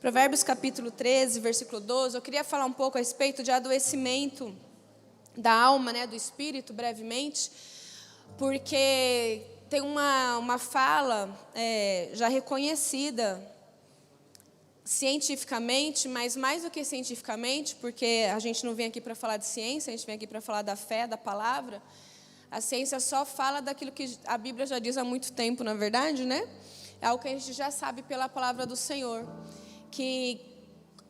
Provérbios capítulo 13, versículo 12, eu queria falar um pouco a respeito de adoecimento da alma, do espírito, brevemente, porque tem uma fala já reconhecida cientificamente, mas mais do que cientificamente, porque a gente não vem aqui para falar de ciência, a gente vem aqui para falar da fé, da palavra. A ciência só fala daquilo que a Bíblia já diz há muito tempo, na verdade, É algo que a gente já sabe pela palavra do Senhor, que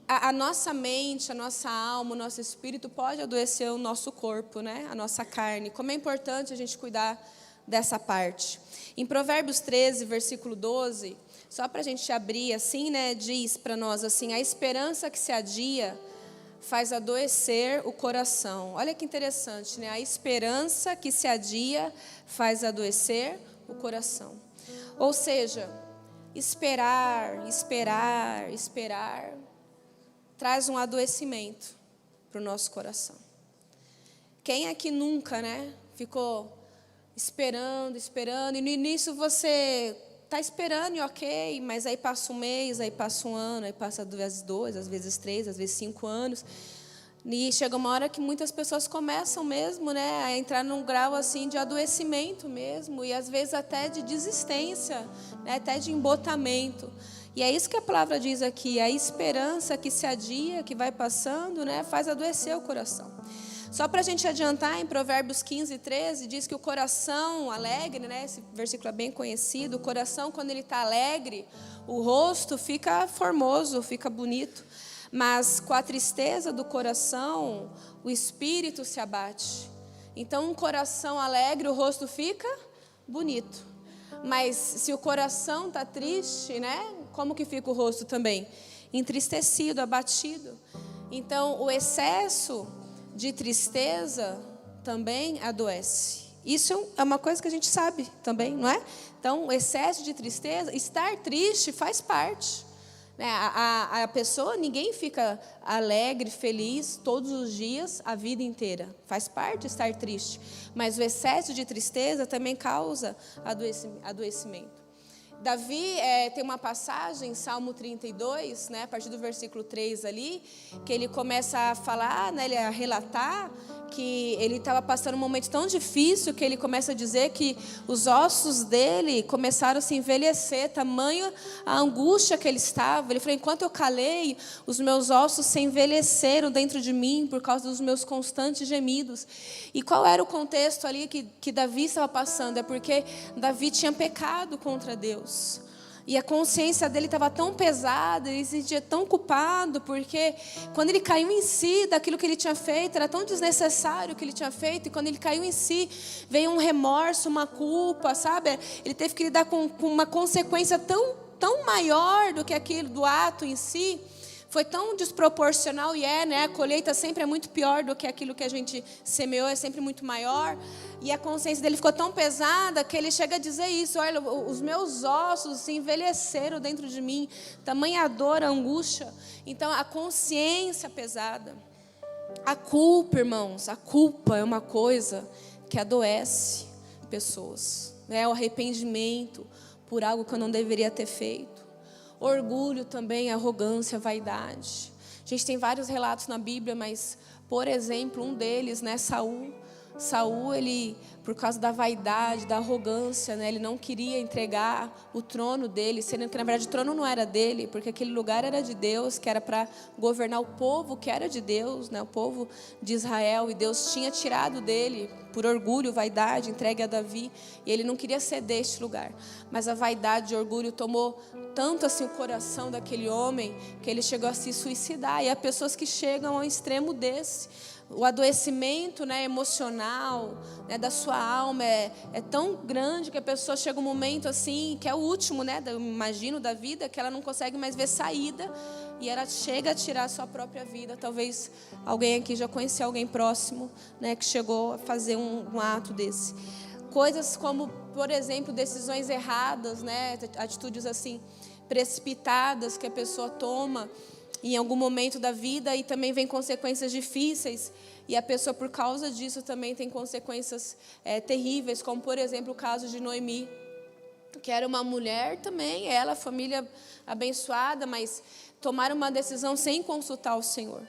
a nossa mente, a nossa alma, o nosso espírito pode adoecer o nosso corpo, a nossa carne. Como é importante a gente cuidar dessa parte. Em Provérbios 13, versículo 12, só para a gente abrir assim, diz para nós assim: a esperança que se adia faz adoecer o coração. Olha que interessante, A esperança que se adia faz adoecer o coração. Ou seja, esperar traz um adoecimento para o nosso coração. Quem aqui nunca, ficou esperando, e no início você está esperando e ok, mas aí passa um mês, aí passa um ano, aí passa às vezes 2, às vezes 3, às vezes 5 anos. E chega uma hora que muitas pessoas começam mesmo, a entrar num grau assim de adoecimento mesmo, e às vezes até de desistência, até de embotamento. E é isso que a palavra diz aqui: a esperança que se adia, que vai passando, faz adoecer o coração. Só para a gente adiantar, em Provérbios 15, 13, diz que o coração alegre, esse versículo é bem conhecido, o coração, quando ele está alegre, o rosto fica formoso, fica bonito. Mas com a tristeza do coração, o espírito se abate. Então, um coração alegre, o rosto fica bonito. Mas se o coração está triste, como que fica o rosto também? Entristecido, abatido. Então, o excesso de tristeza também adoece. Isso é uma coisa que a gente sabe também, não é? Então, o excesso de tristeza, estar triste faz parte. A pessoa, ninguém fica alegre, feliz todos os dias, a vida inteira. Faz parte estar triste. Mas o excesso de tristeza também causa adoecimento. Davi tem uma passagem, Salmo 32, a partir do versículo 3 ali, que ele começa a falar, ele a relatar que ele estava passando um momento tão difícil que ele começa a dizer que os ossos dele começaram a se envelhecer, tamanho a angústia que ele estava. Ele falou: enquanto eu calei, os meus ossos se envelheceram dentro de mim por causa dos meus constantes gemidos. E qual era o contexto ali que Davi estava passando? É porque Davi tinha pecado contra Deus. E a consciência dele estava tão pesada, ele se sentia tão culpado, porque quando ele caiu em si daquilo que ele tinha feito, era tão desnecessário o que ele tinha feito, e quando ele caiu em si, veio um remorso, uma culpa, sabe? Ele teve que lidar com uma consequência tão maior do que aquilo, do ato em si. Foi tão desproporcional, e a colheita sempre é muito pior do que aquilo que a gente semeou, é sempre muito maior. E a consciência dele ficou tão pesada que ele chega a dizer isso: olha, os meus ossos se envelheceram dentro de mim, tamanha dor, angústia. Então, a consciência pesada. A culpa, irmãos, a culpa é uma coisa que adoece pessoas. O arrependimento por algo que eu não deveria ter feito. Orgulho também, arrogância, vaidade. A gente tem vários relatos na Bíblia, mas, por exemplo, um deles, Saul, ele, por causa da vaidade, da arrogância, ele não queria entregar o trono dele, sendo que, na verdade, o trono não era dele, porque aquele lugar era de Deus, que era para governar o povo que era de Deus, o povo de Israel, e Deus tinha tirado dele, por orgulho, vaidade, entregue a Davi, e ele não queria ceder este lugar. Mas a vaidade e o orgulho tomou tanto assim o coração daquele homem, que ele chegou a se suicidar. E há pessoas que chegam ao extremo desse. O adoecimento emocional da sua alma é tão grande que a pessoa chega um momento assim, que é o último, eu imagino, da vida, que ela não consegue mais ver saída, e ela chega a tirar a sua própria vida. Talvez alguém aqui já conheceu alguém próximo, que chegou a fazer um ato desse. Coisas como, por exemplo, decisões erradas, atitudes assim precipitadas que a pessoa toma em algum momento da vida, e também vem consequências difíceis, e a pessoa, por causa disso, também tem consequências terríveis, como, por exemplo, o caso de Noemi. que era uma mulher também, ela, família abençoada, mas tomaram uma decisão sem consultar o Senhor.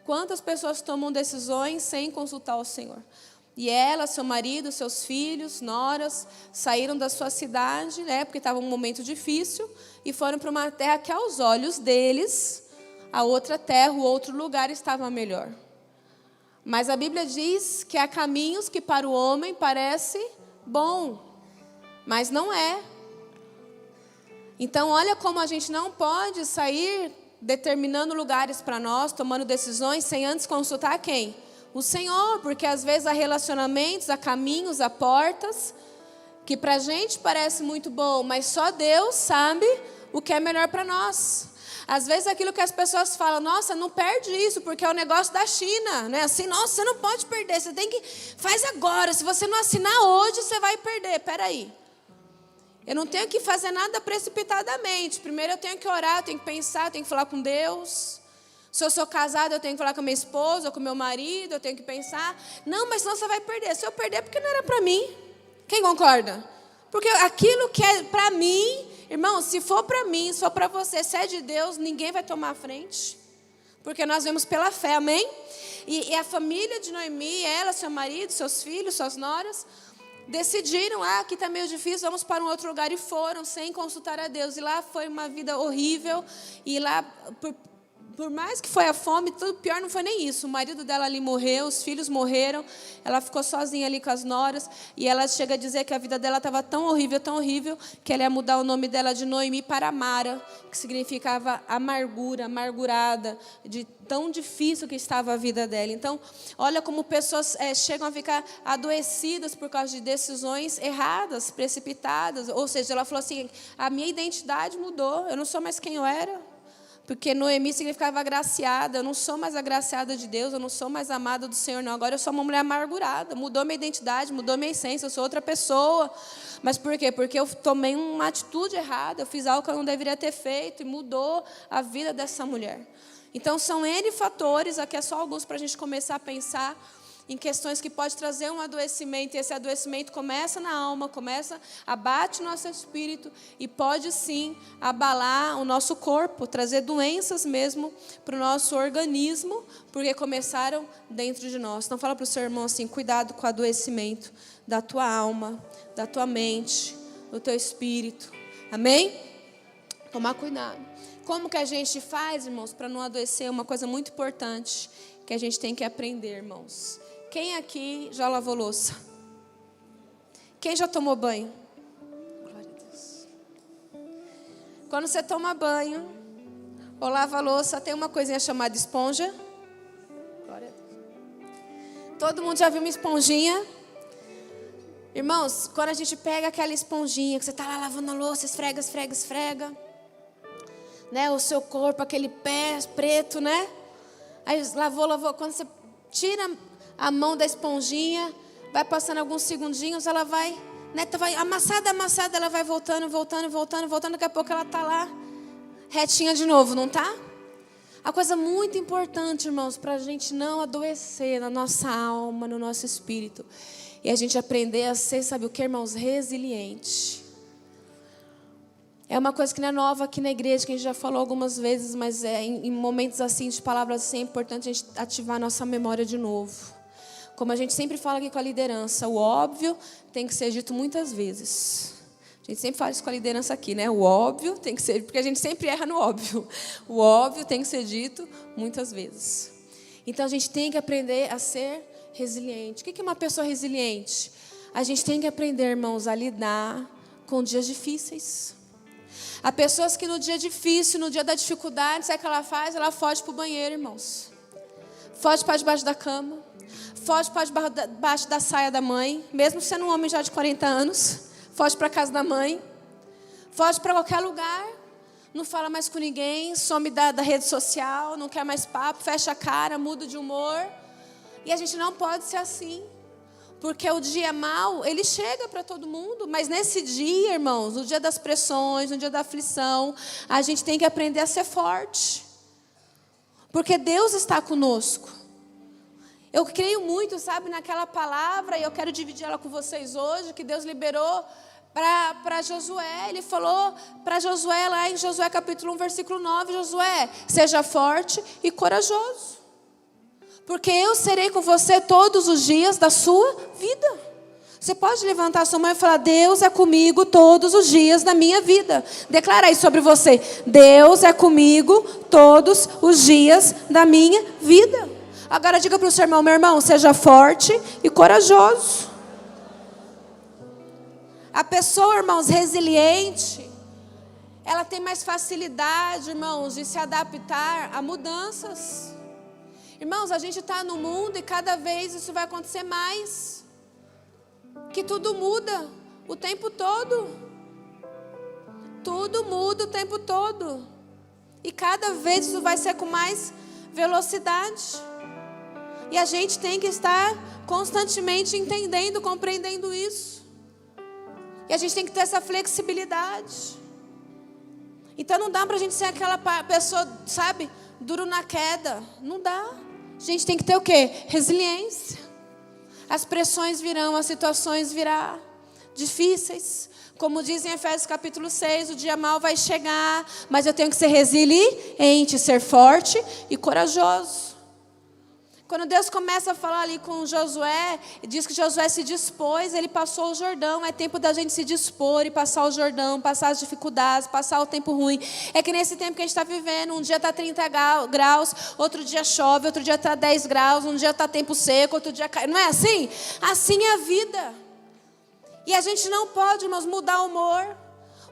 Quantas pessoas tomam decisões sem consultar o Senhor? E ela, seu marido, seus filhos, noras, saíram da sua cidade, né, porque estava um momento difícil, e foram para uma terra que, aos olhos deles, a outra terra, o outro lugar estava melhor. Mas a Bíblia diz que há caminhos que para o homem parece bom, mas não é. Então, olha como a gente não pode sair determinando lugares para nós, tomando decisões, sem antes consultar quem? O Senhor, porque às vezes há relacionamentos, há caminhos, há portas, que para a gente parece muito bom, mas só Deus sabe o que é melhor para nós. Às vezes aquilo que as pessoas falam, nossa, não perde isso, porque é o negócio da China, né? Assim, nossa, você não pode perder, você tem que, faz agora, se você não assinar hoje, você vai perder. Peraí, eu não tenho que fazer nada precipitadamente, primeiro eu tenho que orar, eu tenho que pensar, eu tenho que falar com Deus. Se eu sou casada, eu tenho que falar com a minha esposa, ou com o meu marido, eu tenho que pensar. Não, mas senão você vai perder. Se eu perder, é porque não era para mim. Quem concorda? Porque aquilo que é para mim, irmão, se for para mim, se for para você, se é de Deus, ninguém vai tomar a frente. Porque nós vemos pela fé, amém? E a família de Noemi, ela, seu marido, seus filhos, suas noras, decidiram, aqui está meio difícil, vamos para um outro lugar. E foram, sem consultar a Deus. E lá foi uma vida horrível. E lá, por mais que foi a fome, tudo pior não foi nem isso. O marido dela ali morreu, os filhos morreram, ela ficou sozinha ali com as noras, e ela chega a dizer que a vida dela estava tão horrível, que ela ia mudar o nome dela de Noemi para Mara, que significava amargura, amargurada, de tão difícil que estava a vida dela. Então, olha como pessoas chegam a ficar adoecidas por causa de decisões erradas, precipitadas. Ou seja, ela falou assim, a minha identidade mudou, eu não sou mais quem eu era. Porque Noemi significava agraciada. Eu não sou mais agraciada de Deus, eu não sou mais amada do Senhor, não. Agora eu sou uma mulher amargurada. Mudou minha identidade, mudou minha essência, eu sou outra pessoa. Mas por quê? Porque eu tomei uma atitude errada, eu fiz algo que eu não deveria ter feito e mudou a vida dessa mulher. Então são N fatores, aqui é só alguns para a gente começar a pensar em questões que pode trazer um adoecimento, e esse adoecimento começa na alma, abate o nosso espírito e pode sim abalar o nosso corpo, trazer doenças mesmo para o nosso organismo, porque começaram dentro de nós. Então fala para o seu irmão assim, cuidado com o adoecimento da tua alma, da tua mente, do teu espírito, amém? Tomar cuidado. Como que a gente faz, irmãos, para não adoecer? Uma coisa muito importante que a gente tem que aprender, irmãos. Quem aqui já lavou louça? Quem já tomou banho? Glória a Deus. Quando você toma banho ou lava louça, tem uma coisinha chamada esponja. Glória a Deus. Todo mundo já viu uma esponjinha? Irmãos, quando a gente pega aquela esponjinha, que você está lá lavando a louça, esfrega, né? O seu corpo, aquele pé preto, né? Aí lavou. Quando você tira a mão da esponjinha, vai passando alguns segundinhos, ela vai, né, vai amassada, ela vai voltando, daqui a pouco ela está lá, retinha de novo, não está? A coisa muito importante, irmãos, para a gente não adoecer na nossa alma, no nosso espírito, e a gente aprender a ser, sabe o que, irmãos? Resiliente. É uma coisa que não é nova aqui na igreja, que a gente já falou algumas vezes, mas em momentos assim, de palavras assim, é importante a gente ativar a nossa memória de novo. Como a gente sempre fala aqui com a liderança, o óbvio tem que ser dito muitas vezes. A gente sempre fala isso com a liderança aqui, né? O óbvio tem que ser, porque a gente sempre erra no óbvio. O óbvio tem que ser dito muitas vezes. Então a gente tem que aprender a ser resiliente. O que é uma pessoa resiliente? A gente tem que aprender, irmãos, a lidar com dias difíceis. Há pessoas que no dia difícil, no dia da dificuldade, sabe o que ela faz? Ela foge para o banheiro, irmãos. Foge para debaixo da cama. Foge para debaixo da saia da mãe. Mesmo sendo um homem já de 40 anos. Foge para a casa da mãe. Foge para qualquer lugar. Não fala mais com ninguém. Some da rede social. Não quer mais papo. Fecha a cara. Muda de humor. E a gente não pode ser assim. Porque o dia mau, ele chega para todo mundo. Mas nesse dia, irmãos, no dia das pressões, no dia da aflição, a gente tem que aprender a ser forte. Porque Deus está conosco. Eu creio muito, sabe, naquela palavra, e eu quero dividir ela com vocês hoje, que Deus liberou para Josué. Ele falou para Josué lá em Josué capítulo 1, versículo 9, Josué, seja forte e corajoso, porque eu serei com você todos os dias da sua vida. Você pode levantar a sua mão e falar: Deus é comigo todos os dias da minha vida. Declara aí sobre você: Deus é comigo todos os dias da minha vida. Agora diga para o seu irmão: meu irmão, seja forte e corajoso. A pessoa, irmãos, resiliente, ela tem mais facilidade, irmãos, de se adaptar a mudanças. Irmãos, a gente está no mundo e cada vez isso vai acontecer mais. Que tudo muda o tempo todo. Tudo muda o tempo todo. E cada vez isso vai ser com mais velocidade. E a gente tem que estar constantemente entendendo, compreendendo isso. E a gente tem que ter essa flexibilidade. Então não dá para a gente ser aquela pessoa, sabe, duro na queda. Não dá. A gente tem que ter o quê? Resiliência. As pressões virão, as situações virão difíceis. Como diz em Efésios capítulo 6, o dia mau vai chegar, mas eu tenho que ser resiliente, ser forte e corajoso. Quando Deus começa a falar ali com Josué, diz que Josué se dispôs, ele passou o Jordão. É tempo da gente se dispor e passar o Jordão, passar as dificuldades, passar o tempo ruim. É que nesse tempo que a gente está vivendo, um dia está 30 graus, outro dia chove, outro dia está 10 graus, um dia está tempo seco, outro dia cai. Não é assim? Assim é a vida. E a gente não pode, irmãos, mudar o humor.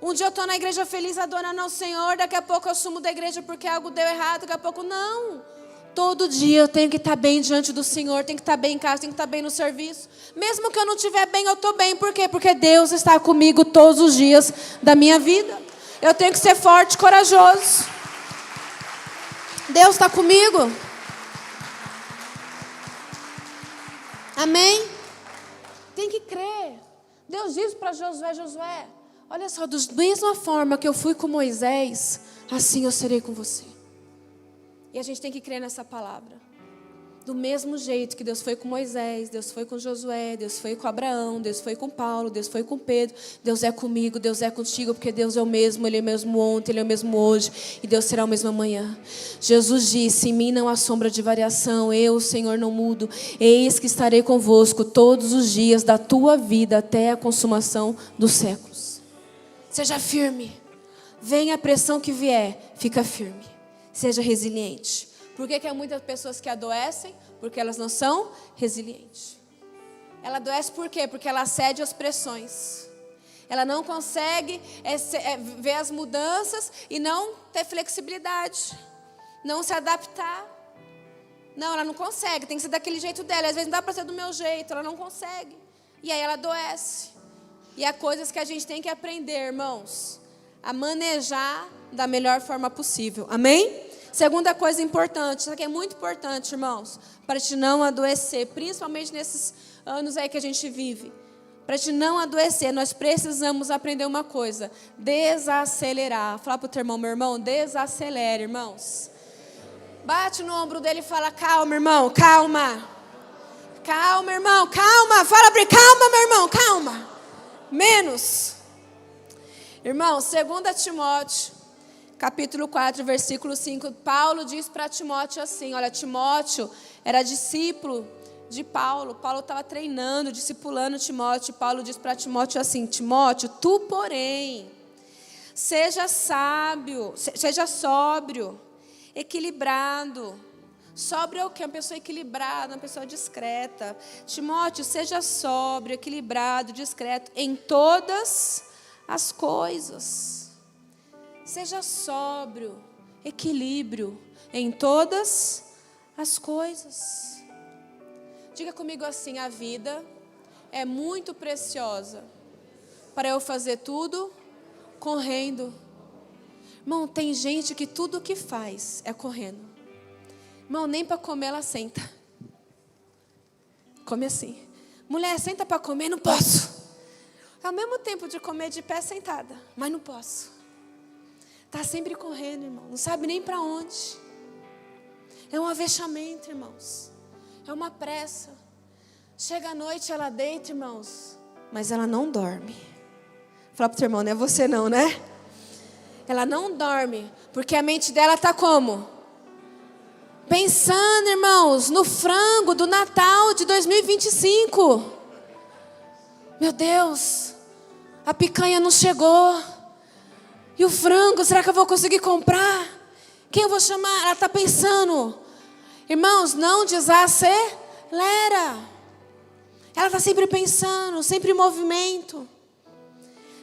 Um dia eu estou na igreja feliz, adorando ao Senhor, daqui a pouco eu sumo da igreja porque algo deu errado, daqui a pouco não. Todo dia eu tenho que estar bem diante do Senhor, tenho que estar bem em casa, tenho que estar bem no serviço. Mesmo que eu não estiver bem, eu estou bem. Por quê? Porque Deus está comigo todos os dias da minha vida. Eu tenho que ser forte e corajoso. Deus está comigo. Amém? Tem que crer. Deus diz para Josué: Josué, olha só, da mesma forma que eu fui com Moisés, assim eu serei com você. E a gente tem que crer nessa palavra. Do mesmo jeito que Deus foi com Moisés, Deus foi com Josué, Deus foi com Abraão, Deus foi com Paulo, Deus foi com Pedro. Deus é comigo, Deus é contigo, porque Deus é o mesmo. Ele é o mesmo ontem, Ele é o mesmo hoje. E Deus será o mesmo amanhã. Jesus disse: em mim não há sombra de variação. Eu, Senhor, não mudo. Eis que estarei convosco todos os dias da tua vida até a consumação dos séculos. Seja firme. Venha a pressão que vier, fica firme. Seja resiliente. Por que há muitas pessoas que adoecem? Porque elas não são resilientes. Ela adoece por quê? Porque ela cede às pressões. Ela não consegue ver as mudanças e não ter flexibilidade. Não se adaptar. Não, ela não consegue. Tem que ser daquele jeito dela. Às vezes não dá para ser do meu jeito. Ela não consegue. E aí ela adoece. E há coisas que a gente tem que aprender, irmãos, a manejar da melhor forma possível. Amém? Segunda coisa importante, isso aqui é muito importante, irmãos, para te não adoecer, principalmente nesses anos aí que a gente vive. Para te não adoecer, nós precisamos aprender uma coisa: desacelerar. Fala para o teu irmão: meu irmão, desacelere, irmãos. Bate no ombro dele e fala: calma, irmão, calma. Calma, irmão, calma. Fala para ele: calma, meu irmão, calma. Menos. Irmão, 2 Timóteo, capítulo 4, versículo 5, Paulo diz para Timóteo assim, olha, Timóteo era discípulo de Paulo. Paulo estava treinando, discipulando Timóteo. Paulo diz para Timóteo assim: Timóteo, tu, porém, seja sábio, seja sóbrio, equilibrado. Sóbrio é o quê? Uma pessoa equilibrada, uma pessoa discreta. Timóteo, seja sóbrio, equilibrado, discreto em todas as coisas. Seja sóbrio, equilíbrio em todas as coisas. Diga comigo assim: a vida é muito preciosa para eu fazer tudo correndo. Irmão, tem gente que tudo o que faz é correndo. Irmão, nem para comer ela senta. Come assim. Mulher, senta para comer, não posso. Ao mesmo tempo de comer de pé sentada, mas não posso. Está sempre correndo, irmão. Não sabe nem para onde. É um avexamento, irmãos. É uma pressa. Chega à noite, ela deita, irmãos, mas ela não dorme. Fala para o teu irmão, não é você não, né? Ela não dorme, porque a mente dela está como? Pensando, irmãos, no frango do Natal de 2025. Meu Deus, a picanha não chegou. E o frango, será que eu vou conseguir comprar? Quem eu vou chamar? Ela está pensando. Irmãos, não desacelera. Ela está sempre pensando, sempre em movimento.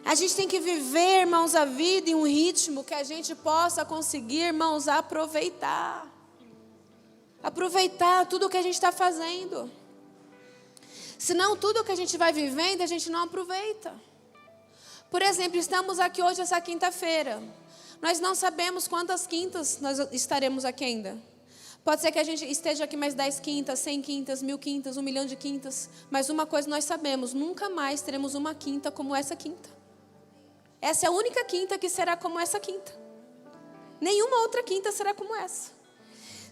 A gente tem que viver, irmãos, a vida em um ritmo que a gente possa conseguir, irmãos, aproveitar. Aproveitar tudo o que a gente está fazendo. Senão tudo o que a gente vai vivendo, a gente não aproveita. Por exemplo, estamos aqui hoje, essa quinta-feira. Nós não sabemos quantas quintas nós estaremos aqui ainda. Pode ser que a gente esteja aqui mais 10 quintas, 100 quintas, 1000 quintas, 1 milhão de quintas. Mas uma coisa nós sabemos, nunca mais teremos uma quinta como essa quinta. Essa é a única quinta que será como essa quinta. Nenhuma outra quinta será como essa.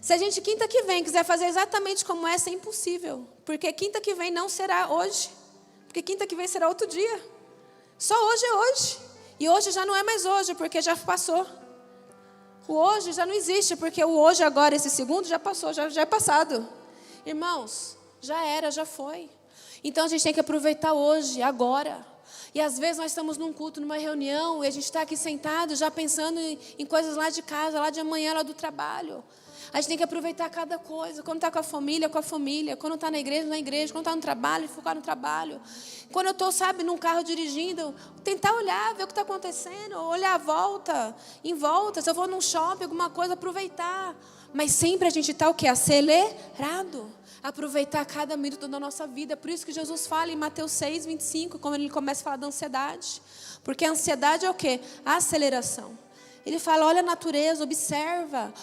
Se a gente quinta que vem quiser fazer exatamente como essa, é impossível. Porque quinta que vem não será hoje. Porque quinta que vem será outro dia. Só hoje é hoje. E hoje já não é mais hoje, porque já passou. O hoje já não existe, porque o hoje agora, esse segundo, já passou, já é passado. Irmãos, já era, já foi. Então a gente tem que aproveitar hoje, agora. E às vezes nós estamos num culto, numa reunião, e a gente está aqui sentado, já pensando em coisas lá de casa, lá de amanhã, lá do trabalho. A gente tem que aproveitar cada coisa. Quando está com a família, com a família. Quando está na igreja, na igreja. Quando está no trabalho, focar no trabalho. Quando eu estou, num carro dirigindo, tentar olhar, ver o que está acontecendo. Olhar à volta, em volta. Se eu vou num shopping, alguma coisa, aproveitar. Mas sempre a gente está o quê? Acelerado. Aproveitar cada minuto da nossa vida. Por isso que Jesus fala em Mateus 6, 25, quando ele começa a falar da ansiedade. Porque a ansiedade é o quê? A aceleração. Ele fala, olha a natureza, observa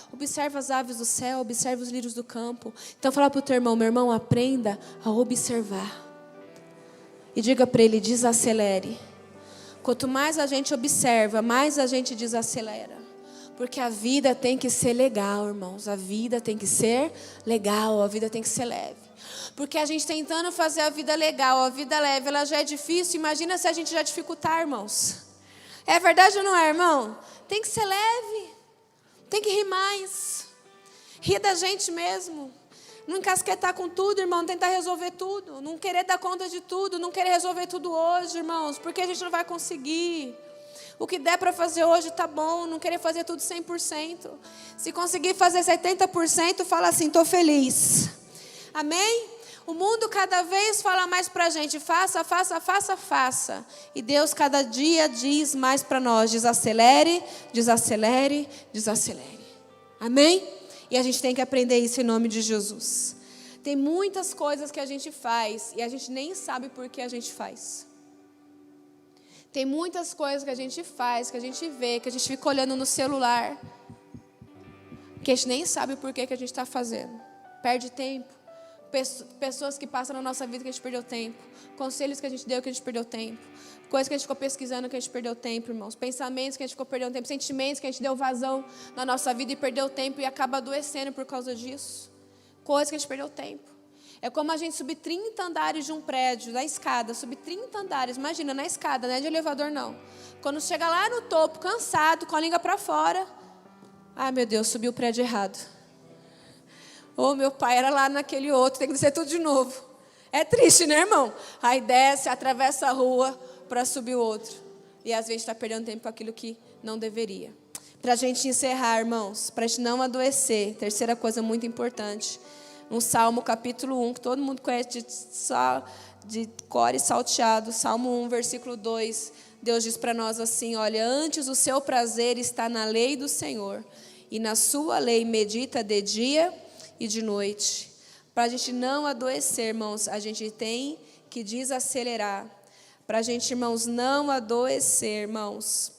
as aves do céu, observa os lírios do campo. Então fala para o teu irmão, meu irmão, aprenda a observar. E diga para ele, desacelere. Quanto mais a gente observa, mais a gente desacelera. Porque a vida tem que ser legal, irmãos. A vida tem que ser legal, a vida tem que ser leve. Porque a gente tentando fazer a vida legal, a vida leve, ela já é difícil. Imagina se a gente já dificultar, irmãos. É verdade ou não é, irmão? Tem que ser leve. Tem que rir mais. Rir da gente mesmo. Não encasquetar com tudo, irmão. Não tentar resolver tudo. Não querer dar conta de tudo. Não querer resolver tudo hoje, irmãos. Porque a gente não vai conseguir. O que der para fazer hoje está bom. Não querer fazer tudo 100%. Se conseguir fazer 70%, fala assim, estou feliz. Amém? O mundo cada vez fala mais para a gente, faça, faça, faça, faça. E Deus cada dia diz mais para nós, desacelere, desacelere, desacelere. Amém? E a gente tem que aprender isso em nome de Jesus. Tem muitas coisas que a gente faz e a gente nem sabe por que a gente faz. Tem muitas coisas que a gente faz, que a gente vê, que a gente fica olhando no celular, que a gente nem sabe por que a gente está fazendo. Perde tempo. Pessoas que passam na nossa vida que a gente perdeu tempo. Conselhos que a gente deu que a gente perdeu tempo. Coisas que a gente ficou pesquisando que a gente perdeu tempo, irmãos. Pensamentos que a gente ficou perdendo tempo. Sentimentos que a gente deu vazão na nossa vida e perdeu tempo e acaba adoecendo por causa disso. Coisas que a gente perdeu tempo. É como a gente subir 30 andares de um prédio, da escada. Subir 30 andares, imagina, na escada, não é de elevador não. Quando chega lá no topo, cansado, com a língua para fora. Ai meu Deus, subi o prédio errado. Ô, meu pai era lá naquele outro, tem que descer tudo de novo. É triste, né, irmão? Aí desce, atravessa a rua para subir o outro. E às vezes está perdendo tempo com aquilo que não deveria. Para a gente encerrar, irmãos, para a gente não adoecer. Terceira coisa muito importante. No Salmo capítulo 1, que todo mundo conhece de cor e salteado. Salmo 1, versículo 2. Deus diz para nós assim, olha, antes o seu prazer está na lei do Senhor. E na sua lei medita de dia e de noite. Para a gente não adoecer, irmãos, a gente tem que desacelerar. Para a gente, irmãos, não adoecer, irmãos,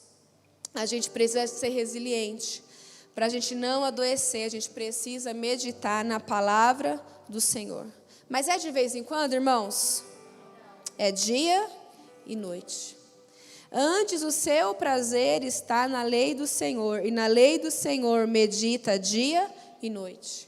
a gente precisa ser resiliente. Para a gente não adoecer, a gente precisa meditar na palavra do Senhor. Mas é de vez em quando, irmãos? É dia e noite. Antes o seu prazer está na lei do Senhor, e na lei do Senhor medita dia e noite.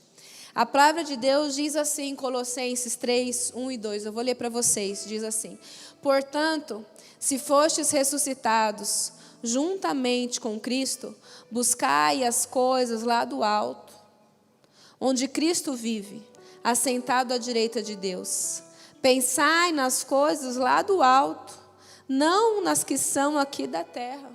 A palavra de Deus diz assim em Colossenses 3, 1 e 2. Eu vou ler para vocês. Diz assim. Portanto, Se fostes ressuscitados juntamente com Cristo, buscai as coisas lá do alto, onde Cristo vive, assentado à direita de Deus. Pensai nas coisas lá do alto, não nas que são aqui da terra.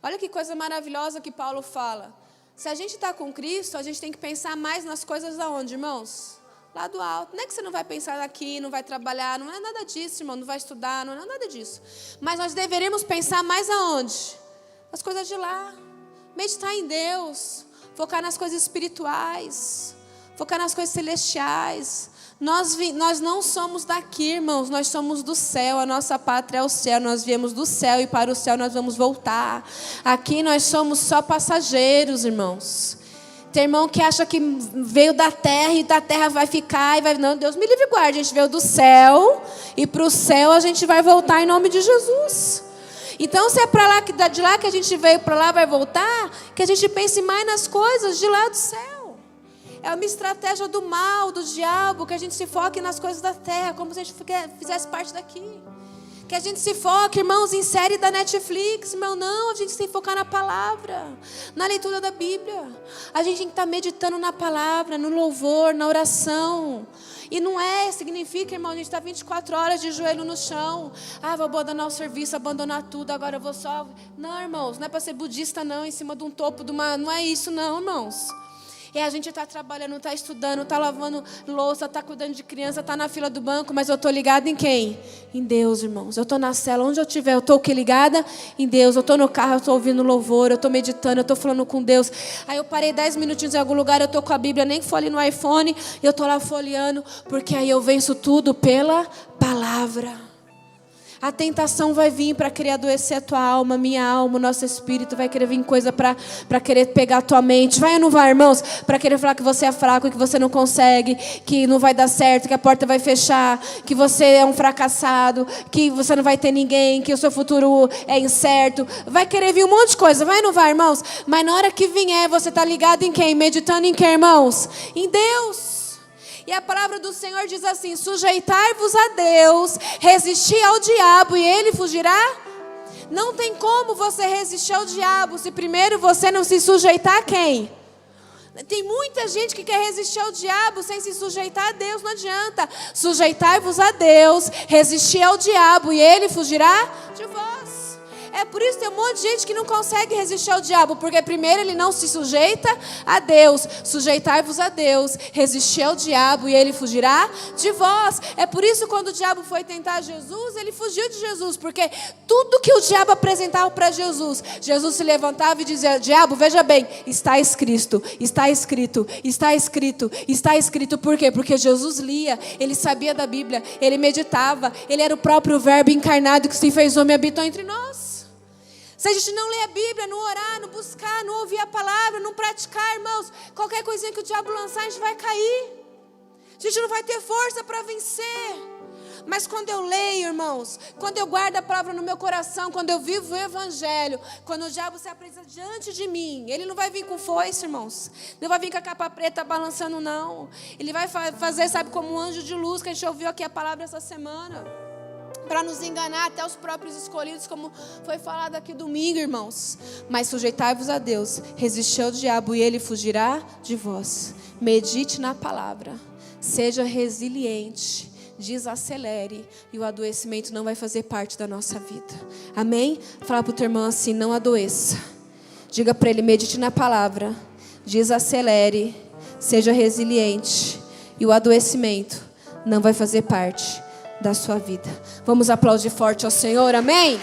Olha que coisa maravilhosa que Paulo fala. Se a gente está com Cristo, a gente tem que pensar mais nas coisas aonde, irmãos? Lá do alto. Não é que você não vai pensar aqui, não vai trabalhar, não é nada disso, irmão, não vai estudar, não é nada disso. Mas nós deveríamos pensar mais aonde? Nas coisas de lá. Meditar em Deus, focar nas coisas espirituais, focar nas coisas celestiais. Nós não somos daqui, irmãos, nós somos do céu, a nossa pátria é o céu, nós viemos do céu e para o céu nós vamos voltar. Aqui nós somos só passageiros, irmãos. Tem irmão que acha que veio da terra e da terra vai ficar e vai... Não, Deus me livre e guarde, a gente veio do céu e para o céu a gente vai voltar em nome de Jesus. Então, se é para lá, de lá que a gente veio, para lá vai voltar, que a gente pense mais nas coisas de lá do céu. É uma estratégia do mal, do diabo, que a gente se foque nas coisas da terra, como se a gente fizesse parte daqui. Que a gente se foque, irmãos, em série da Netflix. Irmão, não, a gente tem que focar na palavra, na leitura da Bíblia. A gente tem que estar meditando na palavra, no louvor, na oração. E não significa, irmão, a gente está 24 horas de joelho no chão. Vou abandonar o serviço, abandonar tudo, agora eu vou só... Não, irmãos, não é para ser budista, não, em cima de um topo de uma... Não é isso, não, irmãos. A gente está trabalhando, está estudando, está lavando louça, está cuidando de criança, está na fila do banco, mas eu estou ligada em quem? Em Deus, irmãos. Eu estou na cela, onde eu estiver, eu estou ligada em Deus. Eu estou no carro, eu estou ouvindo louvor, eu estou meditando, eu estou falando com Deus. Aí eu parei 10 minutinhos em algum lugar, eu estou com a Bíblia, nem que for ali no iPhone, e eu estou lá folheando, porque aí eu venço tudo pela palavra. A tentação vai vir para querer adoecer a tua alma, minha alma, o nosso espírito. Vai querer vir coisa para querer pegar a tua mente. Vai ou não vai, irmãos? Para querer falar que você é fraco, que você não consegue, que não vai dar certo, que a porta vai fechar, que você é um fracassado, que você não vai ter ninguém, que o seu futuro é incerto. Vai querer vir um monte de coisa. Vai ou não vai, irmãos? Mas na hora que vier, você está ligado em quem? Meditando em quem, irmãos? Em Deus. E a palavra do Senhor diz assim: sujeitai-vos a Deus, resistir ao diabo e ele fugirá. Não tem como você resistir ao diabo se primeiro você não se sujeitar a quem? Tem muita gente que quer resistir ao diabo sem se sujeitar a Deus, não adianta. Sujeitai-vos a Deus, resistir ao diabo e ele fugirá de vós. É por isso que tem um monte de gente que não consegue resistir ao diabo, porque primeiro ele não se sujeita a Deus. Sujeitai-vos a Deus, resistir ao diabo e ele fugirá de vós. É por isso que quando o diabo foi tentar Jesus, ele fugiu de Jesus, porque tudo que o diabo apresentava para Jesus, Jesus se levantava e dizia: diabo, veja bem, está escrito, está escrito, está escrito, está escrito. Por quê? Porque Jesus lia, ele sabia da Bíblia, ele meditava, ele era o próprio verbo encarnado que se fez homem e habitou entre nós. Se a gente não ler a Bíblia, não orar, não buscar, não ouvir a palavra, não praticar, irmãos, qualquer coisinha que o diabo lançar, a gente vai cair. A gente não vai ter força para vencer. Mas quando eu leio, irmãos, quando eu guardo a palavra no meu coração, quando eu vivo o Evangelho, quando o diabo se apresenta diante de mim, ele não vai vir com foice, irmãos. Não vai vir com a capa preta balançando, não. Ele vai fazer, sabe, como um anjo de luz, que a gente ouviu aqui a palavra essa semana. Para nos enganar até os próprios escolhidos, como foi falado aqui domingo, irmãos. Mas sujeitai-vos a Deus, resistir ao diabo e ele fugirá de vós. Medite na palavra, seja resiliente, desacelere e o adoecimento não vai fazer parte da nossa vida. Amém? Fala para o teu irmão assim: não adoeça. Diga para ele: medite na palavra, desacelere, seja resiliente e o adoecimento não vai fazer parte da sua vida. Vamos aplaudir forte ao Senhor, amém?